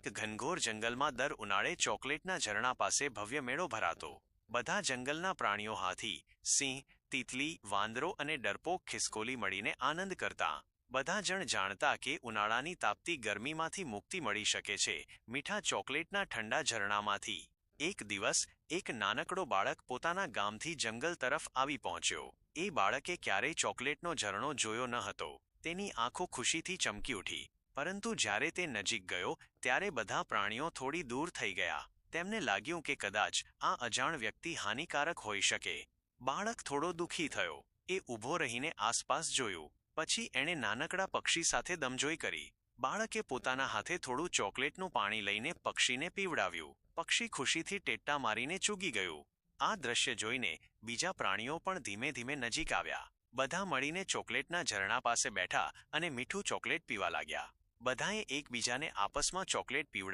ઘનઘોર જંગલમાં દર ઉનાળે ચોકલેટના ઝરણા પાસે ભવ્ય મેળો ભરાતો. બધા જંગલના પ્રાણીઓ હાથી, સિંહ, તીતલી, વાંદરો અને ડરપોક ખિસકોલી મળીને આનંદ કરતા. બધા જણ જાણતા કે ઉનાળાની તાપતી ગરમીમાંથી મુક્તિ મળી શકે છે મીઠા ચોકલેટના ઠંડા ઝરણામાંથી. એક દિવસ એક નાનકડો બાળક પોતાના ગામથી જંગલ તરફ આવી પહોંચ્યો. એ બાળકે ક્યારેય ચોકલેટનો ઝરણો જોયો ન હતો. તેની આંખો ખુશીથી ચમકી ઉઠી. પરંતુ જ્યારે તે નજીક ગયો ત્યારે બધા પ્રાણીઓ થોડી દૂર થઈ ગયા. તેમને લાગ્યું કે કદાચ આ અજાણ વ્યક્તિ હાનિકારક હોઈ શકે. બાળક થોડો દુઃખી થયો. એ ઊભો રહીને આસપાસ જોયું. પછી એણે નાનકડા પક્ષી સાથે દમજોઈ કરી. બાળકે પોતાના હાથે થોડું ચોકલેટનું પાણી લઈને પક્ષીને પીવડાવ્યું. પક્ષી ખુશીથી ટેટ્ટા મારીને ચૂગી ગયું. આ દ્રશ્ય જોઈને બીજા પ્રાણીઓ પણ ધીમે ધીમે નજીક આવ્યા. બધા મળીને ચોકલેટના ઝરણા પાસે બેઠા અને મીઠું ચોકલેટ પીવા લાગ્યા. બધાએ એકબીજાને આપસમાં ચોકલેટ પીવડાવી.